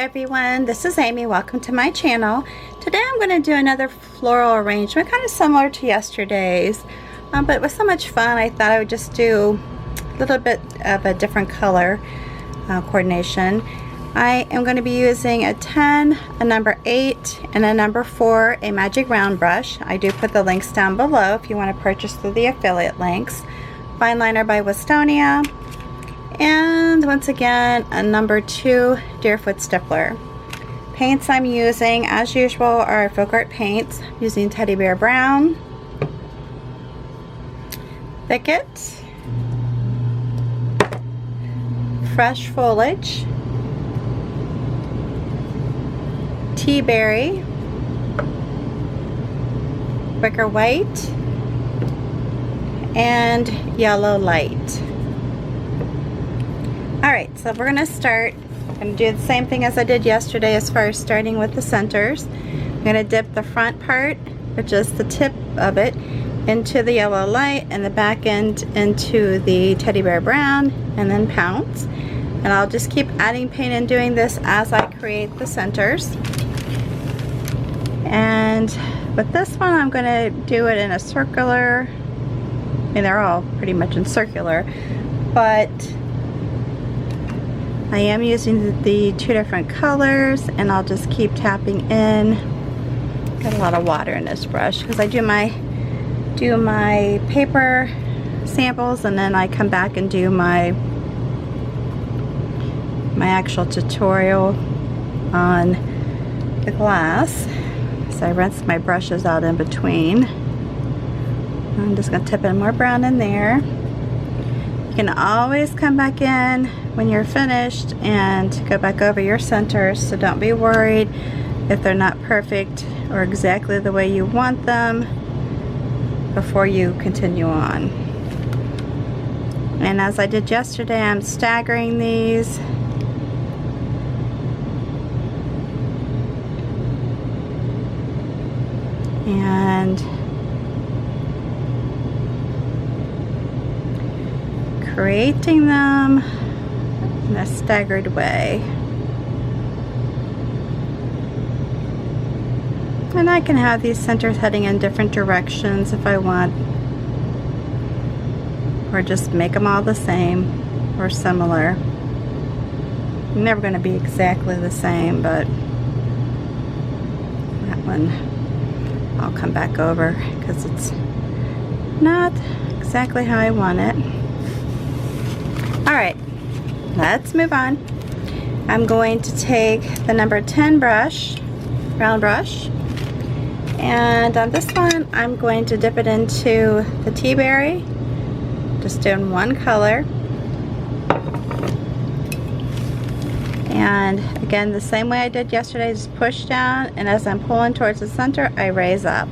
everyone, this is Amy. Welcome to my channel. Today I'm going to do another floral arrangement, kind of similar to yesterday's, but it was so much fun I thought I would just do a little bit of a different color coordination. I am going to be using a 10, a number 8, and a number 4 Amagic round brush. I do put the links down below if you want to purchase through the affiliate links. Fine liner by Westonia. And once again, a number 2 Deerfoot Stippler. Paints I'm using, as usual, are FolkArt paints. I'm using Teddy Bear Brown, Thicket, Fresh Foliage, Tea Berry, Wicker White, and Yellow Light. Alright, so we're going to start. I'm going to do the same thing as I did yesterday as far as starting with the centers. I'm going to dip the front part, which is the tip of it, into the yellow light and the back end into the Teddy Bear Brown, and then pounce. And I'll just keep adding paint and doing this as I create the centers. And with this one I'm going to do it in a circular, I mean they're all pretty much in circular, but I am using the 2 different colors, and I'll just keep tapping in. Got a lot of water in this brush because I do my paper samples and then I come back and do my actual tutorial on the glass. So I rinse my brushes out in between. I'm just going to tip in more brown in there. You can always come back in when you're finished and go back over your centers, so don't be worried if they're not perfect or exactly the way you want them before you continue on. And as I did yesterday, I'm staggering these. And creating them in a staggered way. And I can have these centers heading in different directions if I want, or just make them all the same or similar. They're never going to be exactly the same, but that one I'll come back over because it's not exactly how I want it. Alright, let's move on. I'm going to take the number 10 brush, round brush, and on this one I'm going to dip it into the tea berry, just doing one color. And again, the same way I did yesterday, just push down, and as I'm pulling towards the center, I raise up.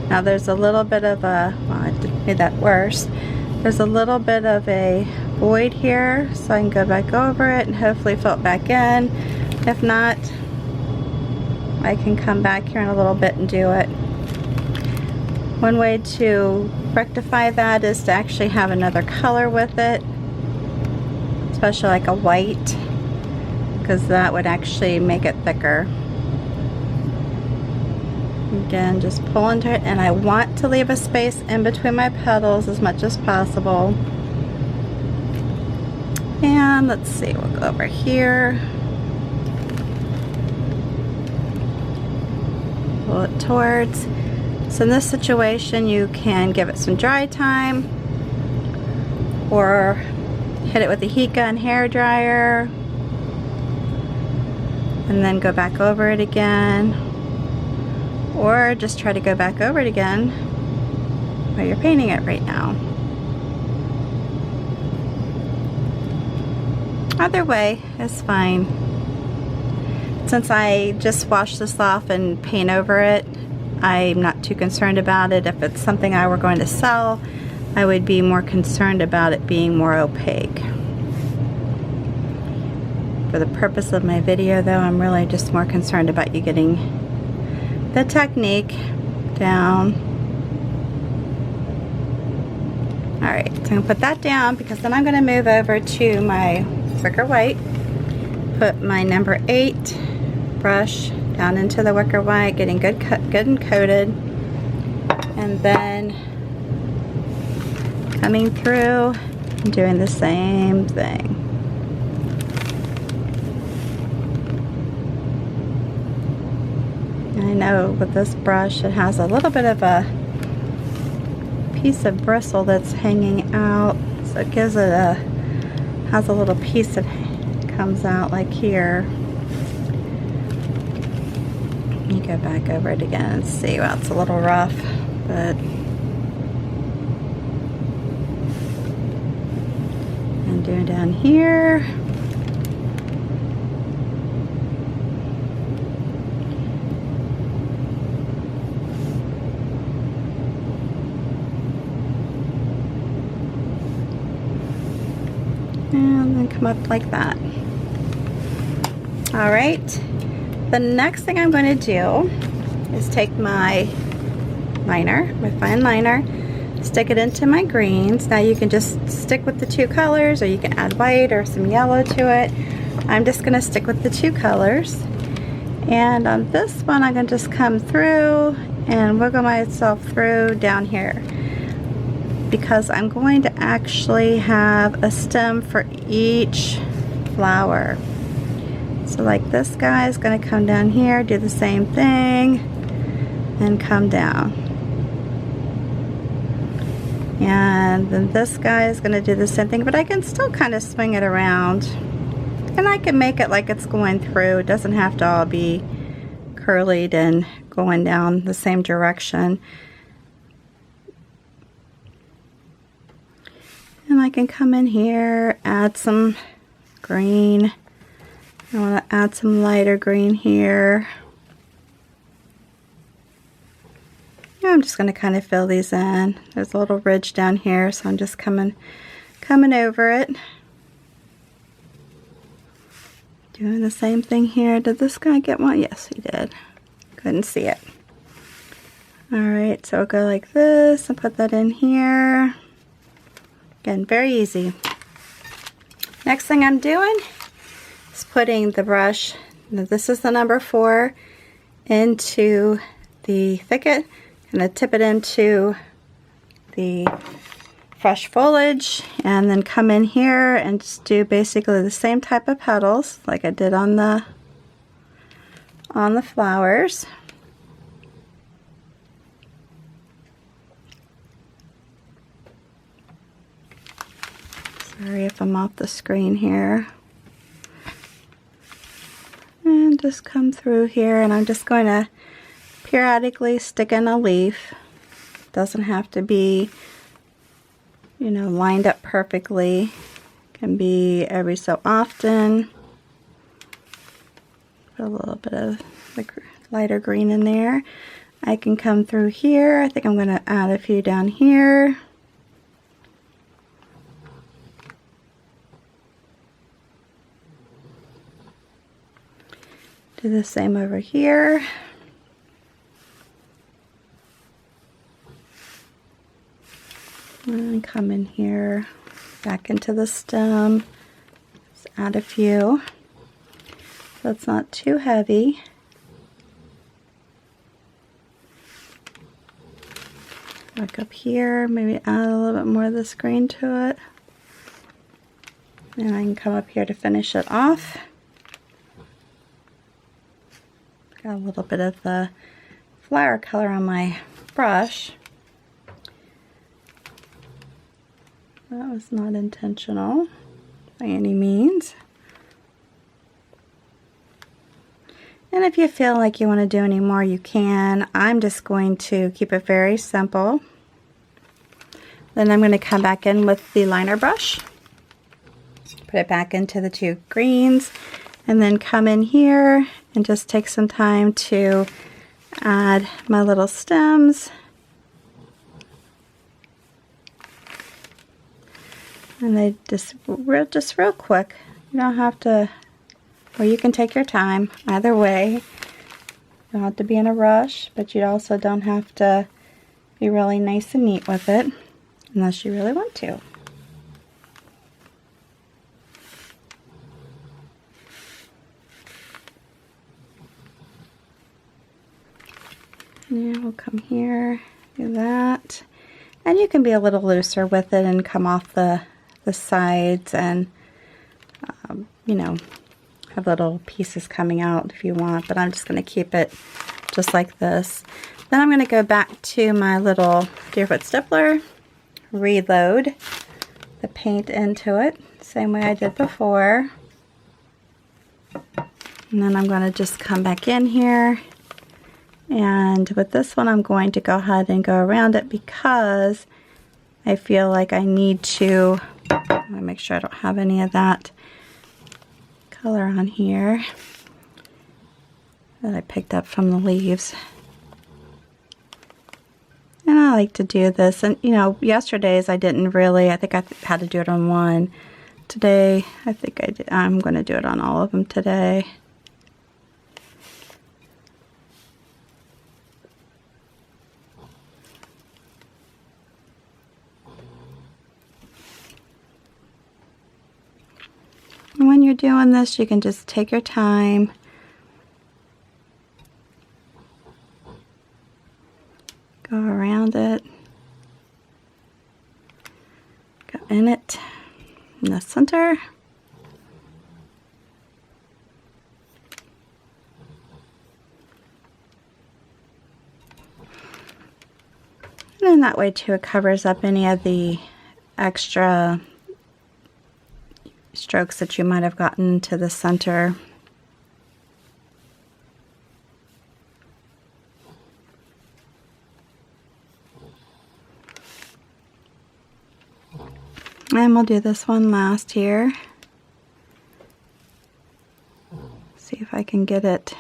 Now there's a little bit of a, well, I made that worse. There's a little bit of a void here, so I can go back over it and hopefully fill it back in. If not, I can come back here in a little bit and do it. One way to rectify that is to actually have another color with it, especially like a white, because that would actually make it thicker. Again, just pull into it, and I want to leave a space in between my petals as much as possible. And let's see, we'll go over here, pull it towards. So in this situation you can give it some dry time or hit it with a heat gun hair dryer and then go back over it again, or just try to go back over it again while you're painting it right now. Either way is fine. Since I just wash this off and paint over it, I'm not too concerned about it. If it's something I were going to sell, I would be more concerned about it being more opaque. For the purpose of my video though, I'm really just more concerned about you getting the technique down. Alright, so I'm going to put that down because then I'm going to move over to my Wicker White. put my number 8 brush down into the wicker white, getting good and coated, and then coming through and doing the same thing. I know with this brush it has a little bit of a piece of bristle that's hanging out, so it gives it has a little piece that comes out like here. Let me go back over it again and see. Well, it's a little rough, but and doing down here. And then come up like that. All right, the next thing I'm going to do is take my liner, my fine liner, stick it into my greens. Now you can just stick with the 2 colors, or you can add white or some yellow to it. I'm just going to stick with the 2 colors. And on this one, I'm going to just come through and wiggle myself through down here, because I'm going to actually have a stem for each flower. So like this guy is going to come down here, do the same thing, and come down. And then this guy is going to do the same thing, but I can still kind of swing it around. And I can make it like it's going through. It doesn't have to all be curlied and going down the same direction. And I can come in here, add some green. I want to add some lighter green here. Yeah, I'm just going to kind of fill these in. There's a little ridge down here, so I'm just coming over it. Doing the same thing here. Did this guy get one? Yes, he did. Couldn't see it. Alright, so I'll go like this and put that in here. Again, very easy. Next thing I'm doing is putting the brush, this is the number 4, into the thicket. I'm going to tip it into the fresh foliage, and then come in here and just do basically the same type of petals like I did on the flowers. Sorry if I'm off the screen here. And just come through here, and I'm just going to periodically stick in a leaf. Doesn't have to be, you know, lined up perfectly. Can be every so often. Put a little bit of the lighter green in there. I can come through here. I think I'm going to add a few down here. Do the same over here. And come in here, back into the stem. Let's add a few so it's not too heavy. Back up here, maybe add a little bit more of this green to it. And I can come up here to finish it off. Got a little bit of the flower color on my brush. That was not intentional by any means. And if you feel like you want to do any more, you can. I'm just going to keep it very simple. Then I'm going to come back in with the liner brush. Put it back into the 2 greens. And then come in here and just take some time to add my little stems. And they just real quick. You don't have to, or you can take your time. Either way, you don't have to be in a rush, but you also don't have to be really nice and neat with it, unless you really want to. Yeah, we'll come here, do that. And you can be a little looser with it and come off the sides and, you know, have little pieces coming out if you want, but I'm just going to keep it just like this. Then I'm going to go back to my little Deerfoot stippler, reload the paint into it, same way I did before. And then I'm going to just come back in here, and with this one I'm going to go ahead and go around it because I feel like I need to, let me make sure I don't have any of that color on here that I picked up from the leaves. And I like to do this, and you know, yesterday's I didn't really, I think I had to do it on one. Today I think I'm going to do it on all of them today. And when you're doing this, you can just take your time. Go around it. Go in it, in the center. And then that way too, it covers up any of the extra strokes that you might have gotten to the center. And we'll do this one last here. See if I can get it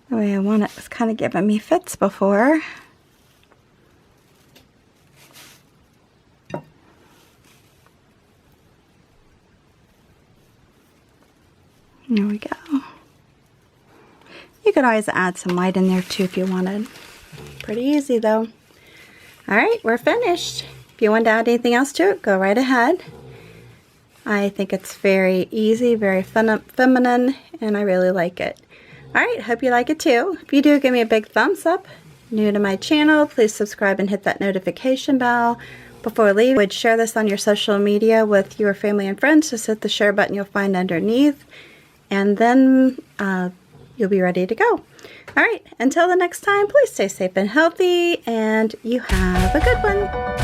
the way I want it. It's kind of giving me fits before. There we go. You could always add some white in there too if you wanted. Pretty easy though. Alright, we're finished. If you want to add anything else to it, go right ahead. I think it's very easy, very feminine, and I really like it. Alright, hope you like it too. If you do, give me a big thumbs up. New to my channel, please subscribe and hit that notification bell. Before leaving, would share this on your social media with your family and friends. Just hit the share button you'll find underneath, and then you'll be ready to go. Alright, until the next time, please stay safe and healthy, and you have a good one.